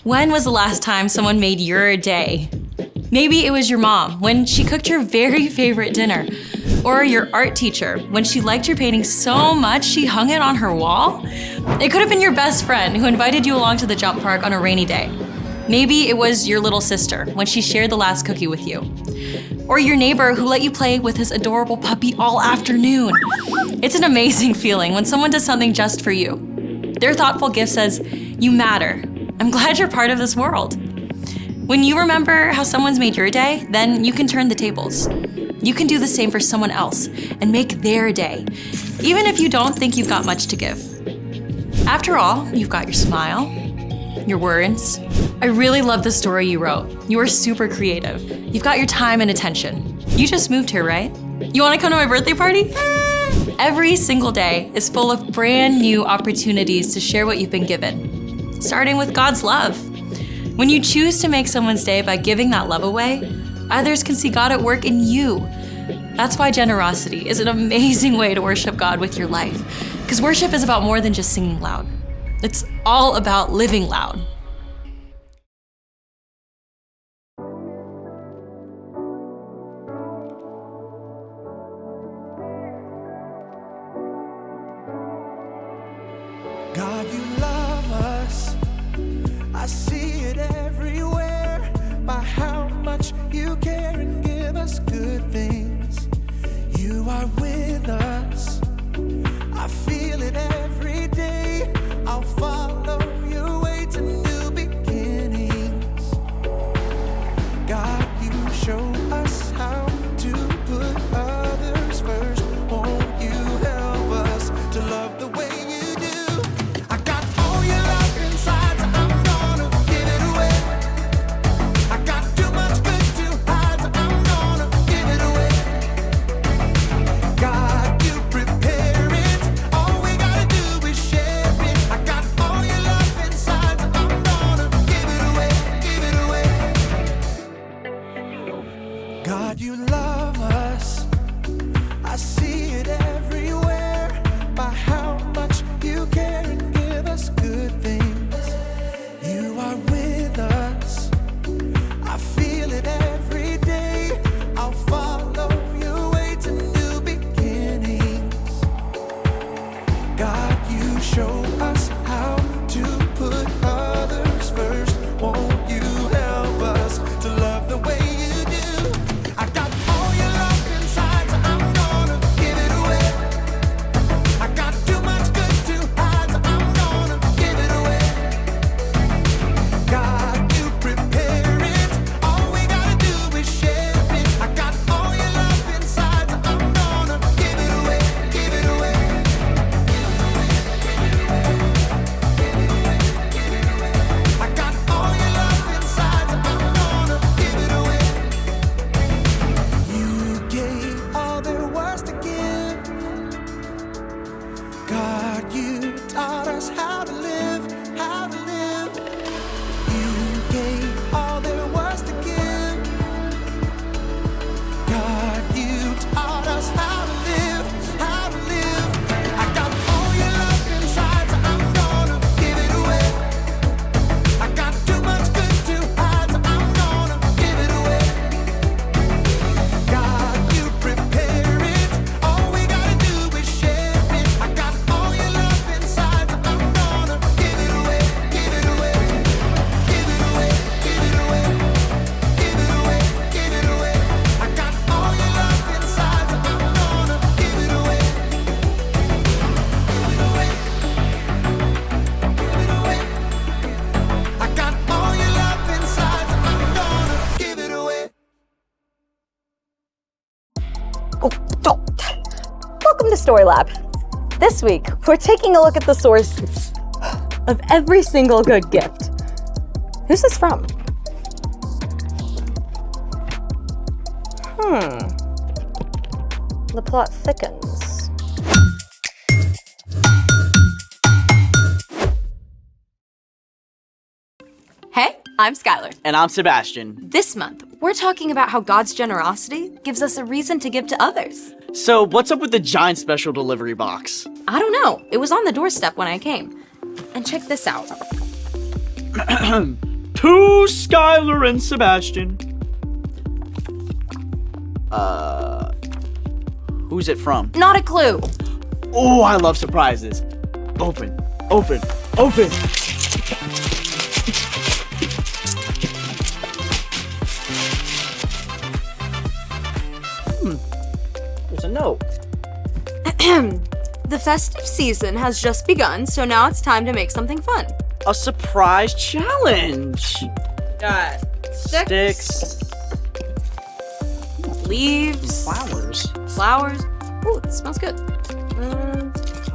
When was the last time someone made your day? Maybe it was your mom when she cooked your very favorite dinner, or your art teacher when she liked your painting so much she hung it on her wall. It could have been your best friend who invited you along to the jump park on a rainy day. Maybe it was your little sister when she shared the last cookie with you. Or your neighbor who let you play with his adorable puppy all afternoon. It's an amazing feeling when someone does something just for you. Their thoughtful gift says, "You matter. I'm glad you're part of this world." When you remember how someone's made your day, then you can turn the tables. You can do the same for someone else and make their day, even if you don't think you've got much to give. After all, you've got your smile, your words. I really love the story you wrote. You are super creative. You've got your time and attention. You just moved here, right? You want to come to my birthday party? Every single day is full of brand new opportunities to share what you've been given, starting with God's love. When you choose to make someone's day by giving that love away, others can see God at work in you. That's why generosity is an amazing way to worship God with your life. Because worship is about more than just singing loud. It's all about living loud. God, you love us. I see it everywhere by how much you care and give us good things. You are with us. I feel it every day. I'll follow your way to new beginnings. God, you show us how to put others first. Won't you help us to love the way you do? I got all your love inside, so I'm gonna give it away. I got too much good to hide, so I'm gonna give it away. God, you prepare it. All we gotta do is share it. I got all your love inside, so I'm gonna give it away, give it away. God, you love us. I see it everywhere by how much you care and give us good things. You are with us. I feel it every day. I'll follow your way to new beginnings. God, you show us how to put others first. Won't you help us to love the way you do? I got all your love inside, so I'm gonna give it away. I got too much good to hide, so I'm gonna give it away. God, you prepare it. All we gotta do is share it. I got all your love inside, so I'm gonna give it away, give it away. I got all your love inside, so I'm gonna give it away. You gave all there was to give. God, you taught us how to live, how to live. You gave all there was to give. God, you taught us how to live, how to live. I got all your love inside, so I'm gonna give it away. I got too much good to hide, so I'm gonna give it away. God, you prepare it. All we gotta do is share it. I got all your love inside, so I'm gonna give it away, give it away, give it away, give it away, give it away, give it away. I got all your love inside, so I'm gonna give it away, give it away, give it away. I got all your love inside, so I'm gonna give it away. Welcome to Story Lab. This week, we're taking a look at the source of every single good gift. Who's this from? The plot thickens. Hey, I'm Skylar. And I'm Sebastian. This month, we're talking about how God's generosity gives us a reason to give to others. So, what's up with the giant special delivery box? I don't know. It was on the doorstep when I came. And check this out. To Skylar and Sebastian. Who's it from? Not a clue. Oh, I love surprises. Open, open, open. There's a note. The festive season has just begun, so now it's time to make something fun. A surprise challenge. Got Sticks. leaves, Flowers. Ooh, it smells good.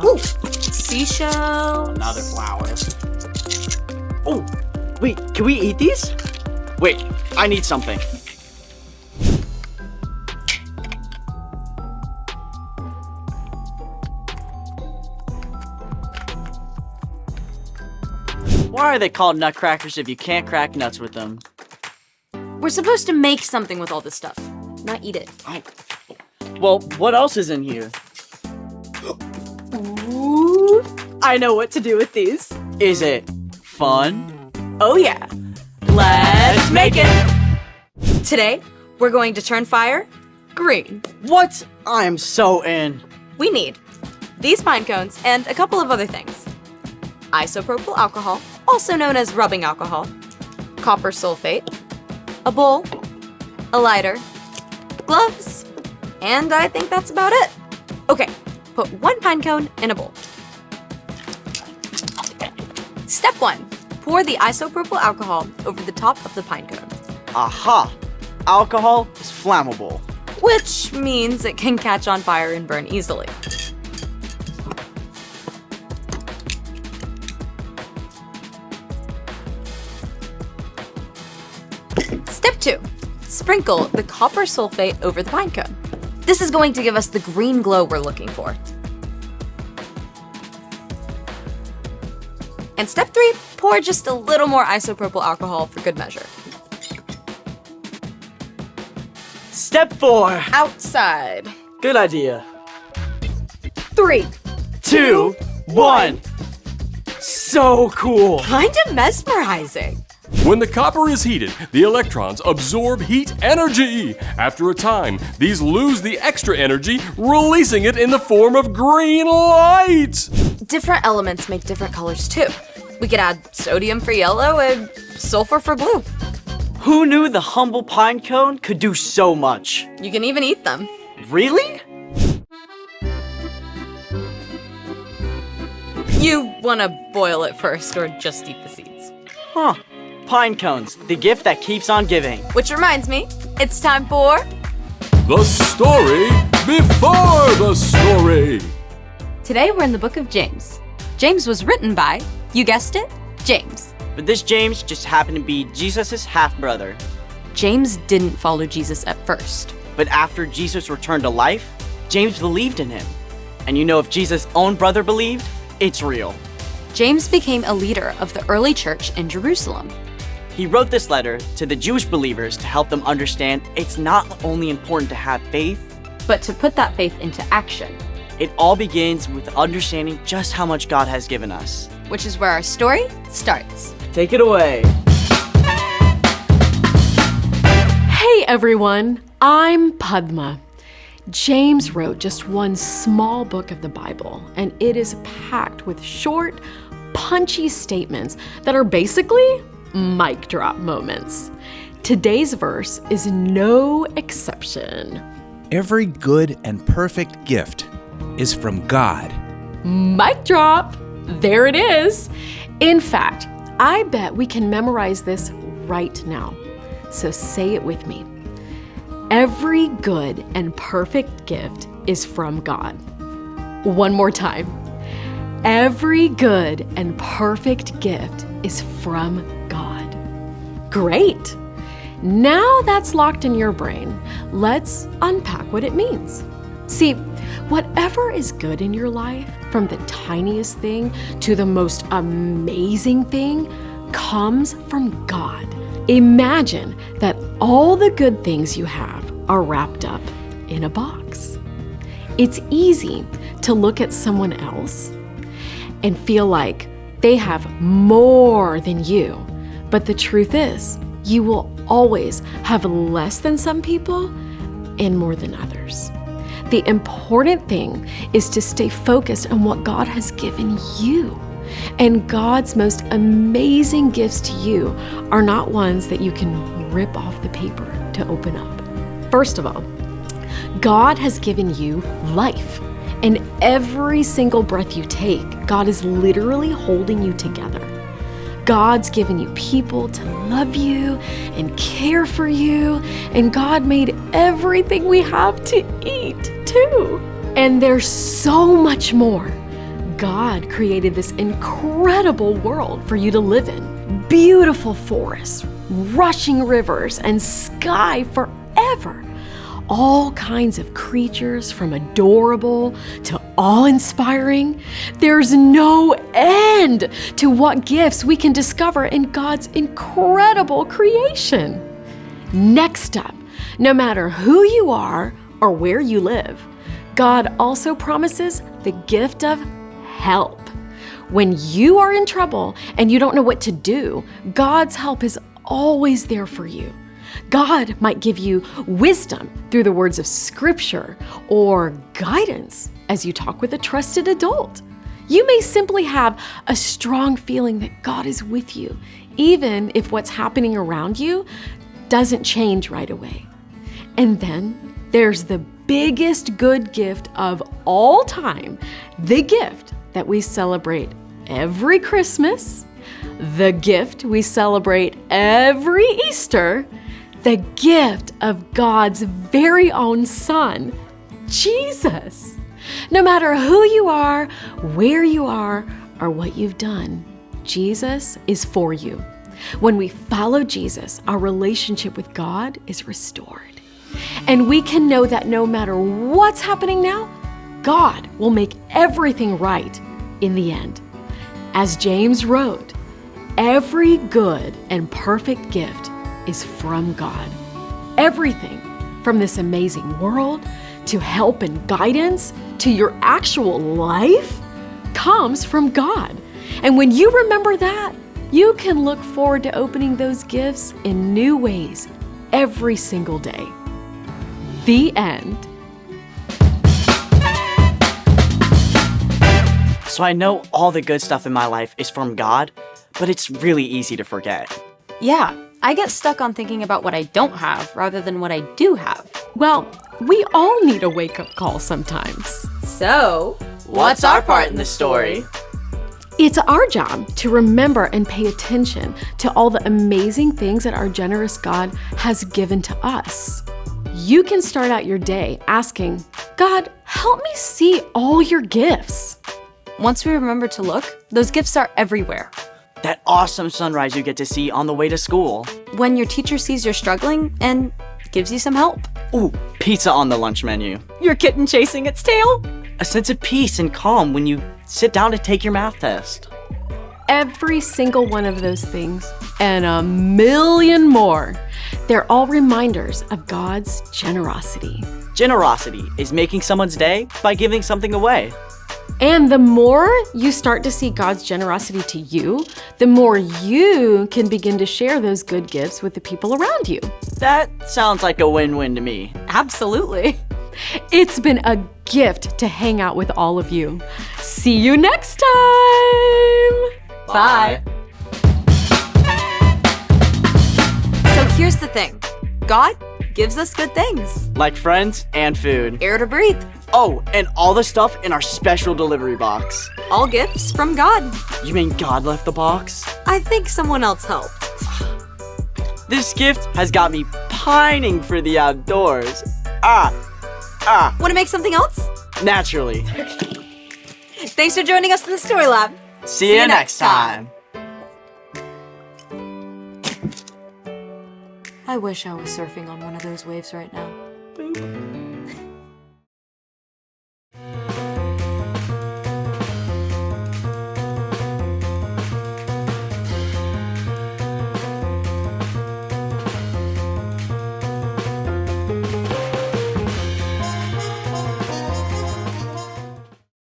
Ooh, seashells. Another flower. Oh, wait, can we eat these? Wait, I need something. Why are they called nutcrackers if you can't crack nuts with them? We're supposed to make something with all this stuff, not eat it. Well, what else is in here? Ooh, I know what to do with these. Is it fun? Oh yeah. Let's make it! Today, we're going to turn fire green. What? I am so in. We need these pine cones and a couple of other things. Isopropyl alcohol, also known as rubbing alcohol, copper sulfate, a bowl, a lighter, gloves, and I think that's about it. Okay, put one pine cone in a bowl. Step 1, pour the isopropyl alcohol over the top of the pine cone, Aha! Alcohol is flammable. which means it can catch on fire and burn easily. Step 2, sprinkle the copper sulfate over the pine cone. This is going to give us the green glow we're looking for. And step 3, pour just a little more isopropyl alcohol for good measure. Step 4. Outside. Good idea. 3, 2, 1. So cool. kind of mesmerizing. When the copper is heated, the electrons absorb heat energy. After a time, these lose the extra energy, releasing it in the form of green light. Different elements make different colors too. We could add sodium for yellow and sulfur for blue. Who knew the humble pine cone could do so much? You can even eat them. Really? You want to boil it first or just eat the seeds? Huh. Pine cones, the gift that keeps on giving. Which reminds me, it's time for The story before the story. Today we're in the book of James. James was written by, you guessed it, James. But this James just happened to be Jesus' half-brother. James didn't follow Jesus at first. But after Jesus returned to life, James believed in him. And you know, if Jesus' own brother believed, it's real. James became a leader of the early church in Jerusalem. He wrote this letter to the Jewish believers to help them understand it's not only important to have faith, But to put that faith into action, it all begins with understanding just how much God has given us. which is where our story starts. Take it away. Hey everyone, I'm Padma. James wrote just one small book of the Bible, and it is packed with short, punchy statements that are basically mic drop moments. Today's verse is no exception. Every good and perfect gift is from God. Mic drop! There it is. In fact, I bet we can memorize this right now. So say it with me. Every good and perfect gift is from God. One more time. Every good and perfect gift is from God. Great! Now that's locked in your brain, let's unpack what it means. See, whatever is good in your life, from the tiniest thing to the most amazing thing, comes from God. Imagine that all the good things you have are wrapped up in a box. It's easy to look at someone else and feel like they have more than you, But the truth is, you will always have less than some people and more than others. The important thing is to stay focused on what God has given you. And God's most amazing gifts to you are not ones that you can rip off the paper to open up. First of all, God has given you life. And every single breath you take, God is literally holding you together. God's given you people to love you and care for you. And God made everything we have to eat too. And there's so much more. God created this incredible world for you to live in. Beautiful forests, rushing rivers, and sky forever. All kinds of creatures from adorable to awe-inspiring. There's no end to what gifts we can discover in God's incredible creation. Next up, no matter who you are or where you live, God also promises the gift of help. When you are in trouble and you don't know what to do, God's help is always there for you. God might give you wisdom through the words of Scripture or guidance as you talk with a trusted adult. You may simply have a strong feeling that God is with you, even if what's happening around you doesn't change right away. And then there's the biggest good gift of all time, the gift that we celebrate every Christmas, the gift we celebrate every Easter, the gift of God's very own Son, Jesus. No matter who you are, where you are, or what you've done, Jesus is for you. When we follow Jesus, our relationship with God is restored. And we can know that no matter what's happening now, God will make everything right in the end. As James wrote, every good and perfect gift is from God. Everything from this amazing world to help and guidance to your actual life comes from God. And when you remember that, you can look forward to opening those gifts in new ways every single day. The end. So I know all the good stuff in my life is from God, but it's really easy to forget. Yeah, I get stuck on thinking about what I don't have rather than what I do have. Well, we all need a wake-up call sometimes. So, What's our part in the story? It's our job to remember and pay attention to all the amazing things that our generous God has given to us. You can start out your day asking, God, help me see all your gifts. Once we remember to look, those gifts are everywhere. That awesome sunrise you get to see on the way to school. When your teacher sees you're struggling and gives you some help. Ooh, pizza on the lunch menu. Your kitten chasing its tail. A sense of peace and calm when you sit down to take your math test. Every single one of those things and a million more, they're all reminders of God's generosity. Generosity is making someone's day by giving something away. And the more you start to see God's generosity to you, the more you can begin to share those good gifts with the people around you. That sounds like a win-win to me. Absolutely. It's been a gift to hang out with all of you. See you next time. Bye. So here's the thing. God gives us good things. Like friends and food. Air to breathe. Oh, and all the stuff in our special delivery box. All gifts from God. You mean God left the box? I think someone else helped. This gift has got me pining for the outdoors. Want to make something else? Naturally. Thanks for joining us in the Story Lab. See you next time. I wish I was surfing on one of those waves right now.